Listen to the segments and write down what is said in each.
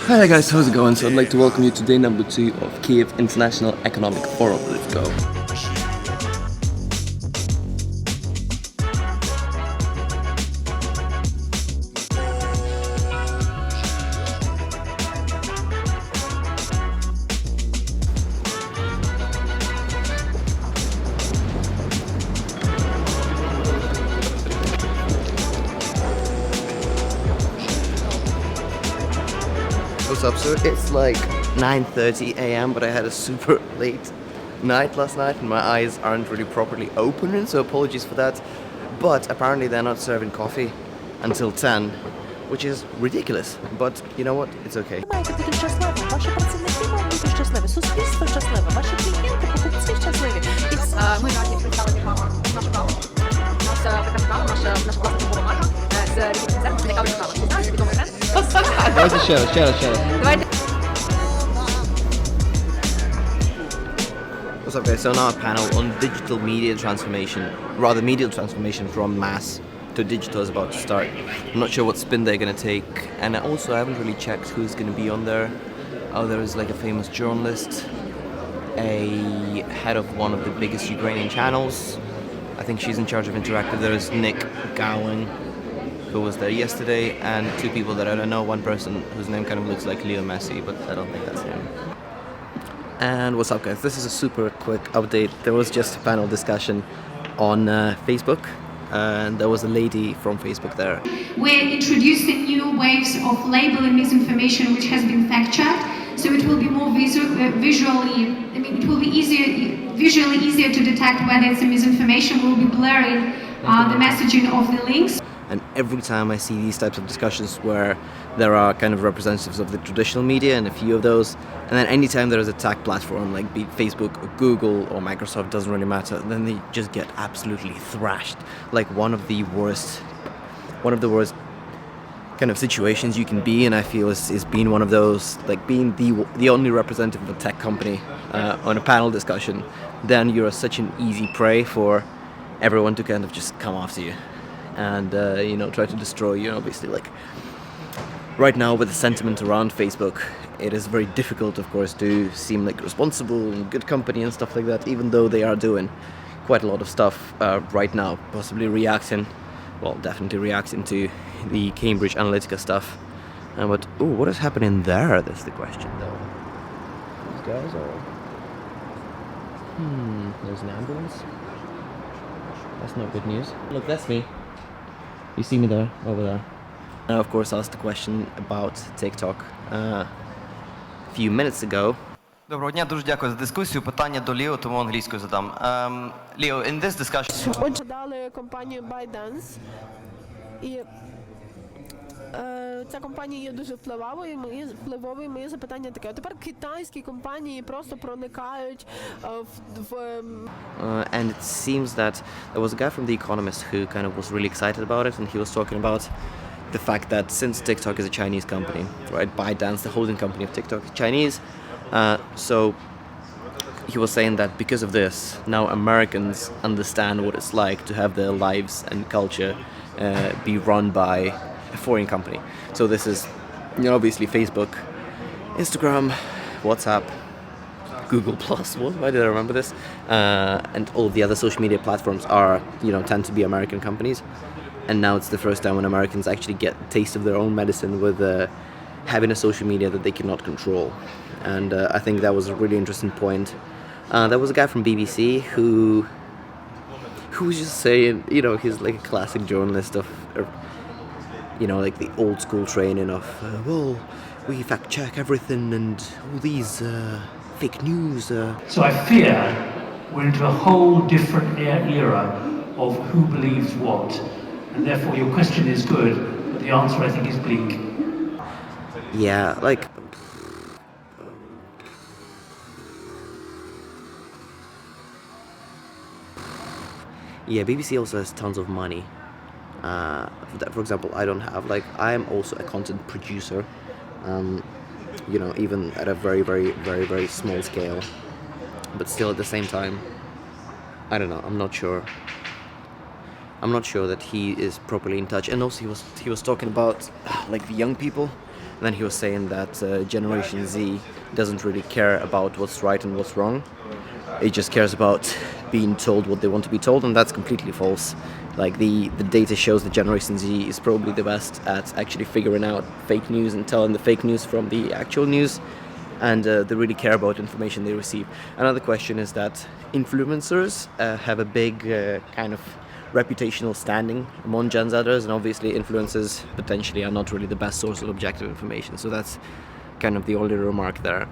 Hi there guys, how's it going? So I'd like to welcome you to day number 2 of Kyiv International Economic Forum. Let's go. What's up, sir? It's like 9:30 a.m. but I had a super late night last night and my eyes aren't really properly opening, so apologies for that. But apparently they're not serving coffee until 10, which is ridiculous. But you know what? It's okay. Маєте бути щасливі, ваші працівники мають бути щасливі, суспільство щасливе, ваші клієнти, покупці щасливі. Ми раді представити вам нашу каву. У нас така кава, наша класна торгова марка з різницем, це кава кава. Знаєш, відомий бренд? Давайте ще раз. Давайте. What's up guys? So now a panel on digital media transformation, rather media transformation from mass to digital is about to start. I'm not sure what spin they're going to take, and also I haven't really checked who's going to be on there. Oh, there is like a famous journalist, a head of one of the biggest Ukrainian channels. I think she's in charge of interactive. There is Nick Gowan, who was there yesterday, and two people that I don't know. One person whose name kind of looks like Leo Messi, but I don't think that's him. And what's up guys, this is a super quick update. There was just a panel discussion on Facebook, and there was a lady from Facebook there. We're introducing new waves of labeling misinformation which has been fact-checked, so it will be more it will be visually easier to detect whether it's a misinformation. We'll be blurring the messaging of the links. And every time I see these types of discussions where there are kind of representatives of the traditional media and a few of those, and then anytime there is a tech platform like be it Facebook or Google or Microsoft, doesn't really matter, then they just get absolutely thrashed. Like one of the worst kind of situations you can be in, I feel, is being one of those, like being the only representative of a tech company on a panel discussion. Then you're such an easy prey for everyone to kind of just come after you and try to destroy you. And obviously, like right now with the sentiment around Facebook, it is very difficult, of course, to seem like responsible and good company and stuff like that, even though they are doing quite a lot of stuff right now, possibly definitely reacting to the Cambridge Analytica stuff. But what is happening there? That's the question, though. These guys are. There's an ambulance. That's not good news. Look, that's me. You see me there, over there. I, of course, asked the question about TikTok a few minutes ago. Доброго дня, дуже дякую за дискусію. Питання до Ліо, тому англійською задам. Ліо, in this discussion... Отже, дали компанію ByteDance, і ця компанія є дуже впливовою. Моє запитання таке. Тепер китайські компанії просто проникають and it seems that there was a guy from The Economist who kind of was really excited about it, and he was talking about the fact that since TikTok is a Chinese company, right, ByteDance, the holding company of TikTok, is Chinese, so he was saying that because of this, now Americans understand what it's like to have their lives and culture be run by a foreign company. So this is, obviously Facebook, Instagram, WhatsApp, Google Plus. Why did I remember this? And all of the other social media platforms are, tend to be American companies. And now it's the first time when Americans actually get a taste of their own medicine with having a social media that they cannot control. And I think that was a really interesting point. There was a guy from BBC who was just saying, he's like a classic journalist of, like the old school training of, we fact check everything and all these fake news. So I fear we're into a whole different era of who believes what. And therefore your question is good, but the answer I think is bleak. Yeah, like... Yeah, BBC also has tons of money. For example, I don't have, I am also a content producer, even at a very, very, very, very small scale. But still at the same time, I don't know, I'm not sure that he is properly in touch. And also he was talking about the young people And then he was saying that Generation Z doesn't really care about what's right and what's wrong. It just cares about being told what they want to be told, and that's completely false. Like the data shows that Generation Z is probably the best at actually figuring out fake news and telling the fake news from the actual news, and they really care about information they receive. Another question is that influencers have a big kind of reputational standing among Gen Zers, and obviously influencers potentially are not really the best source of objective information, so that's kind of the only remark there.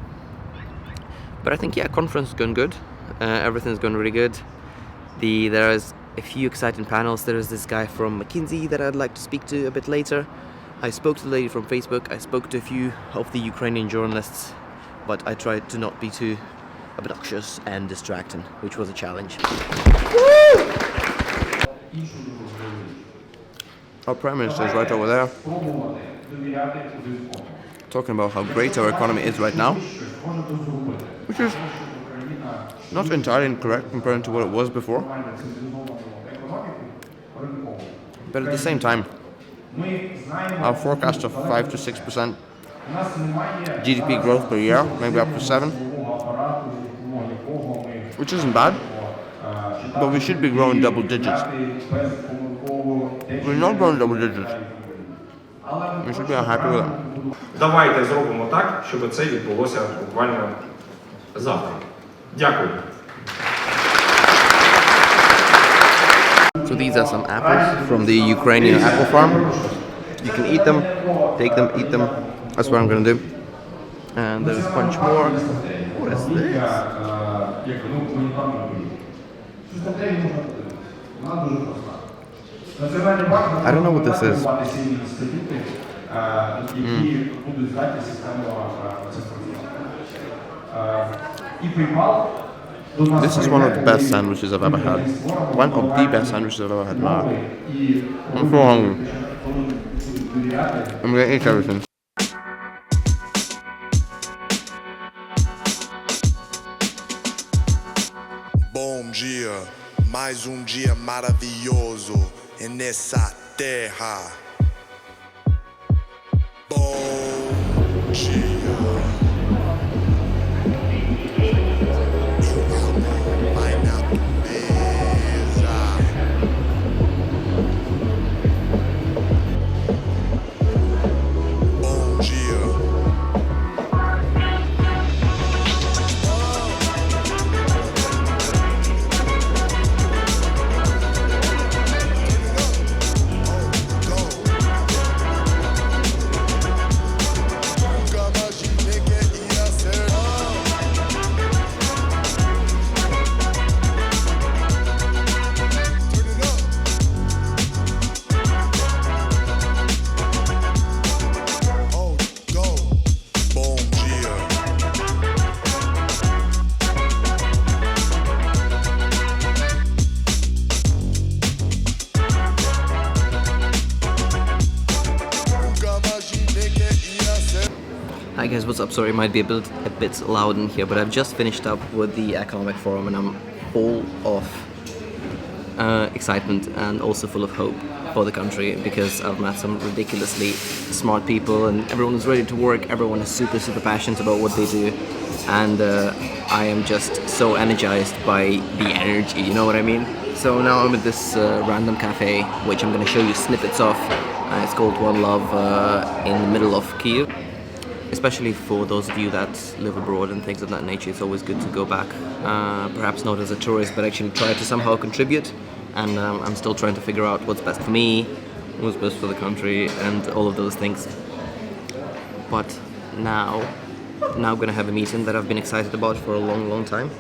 But I think, yeah, conference is going good. Everything's going really good. There is a few exciting panels. There is this guy from McKinsey that I'd like to speak to a bit later. I spoke to the lady from Facebook. I spoke to a few of the Ukrainian journalists, but I tried to not be too obnoxious and distracting, which was a challenge. Our Prime Minister is right over there, talking about how great our economy is right now, which is not entirely incorrect compared to what it was before. But at the same time, our forecast of 5 to 6% GDP growth per year, maybe up to 7, which isn't bad, but we should be growing double digits. We're not growing double digits. We should be unhappy with that. Давайте зробимо так, щоб це відбулося буквально завтра. Дякую. So these are some apples from the Ukrainian apple farm. You can eat them, take them, eat them. That's what I'm gonna do. And there's a bunch more. What is this? I don't know what this is. This is one of the best sandwiches I've ever had. One of the best sandwiches I've ever had. Wow. I'm so hungry. I'm gonna eat everything. Bom dia, mais dia maravilhoso nessa terra. Bom dia. Hi guys, what's up? Sorry, it might be a bit loud in here, but I've just finished up with the Economic Forum and I'm full of excitement and also full of hope for the country, because I've met some ridiculously smart people and everyone is ready to work, everyone is super passionate about what they do, and I am just so energized by the energy, you know what I mean? So now I'm at this random cafe, which I'm going to show you snippets of. It's called One Love in the middle of Kyiv. Especially for those of you that live abroad and things of that nature, it's always good to go back, perhaps not as a tourist, but actually try to somehow contribute. And I'm still trying to figure out what's best for me, what's best for the country, and all of those things. But now I'm gonna have a meeting that I've been excited about for a long time,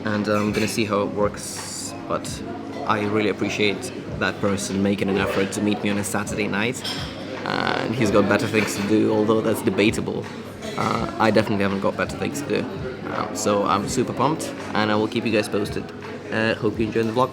and I'm gonna see how it works. But I really appreciate that person making an effort to meet me on a Saturday night. And he's got better things to do, although that's debatable. I definitely haven't got better things to do. So I'm super pumped, and I will keep you guys posted. Hope you enjoy the vlog.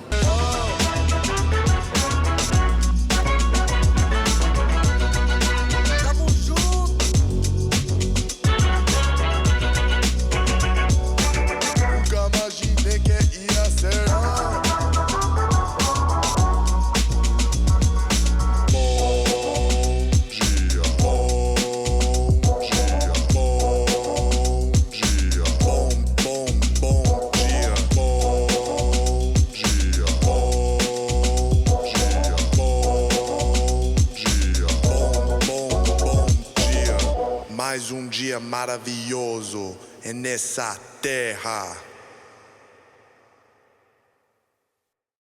mais dia maravilhoso nessa terra.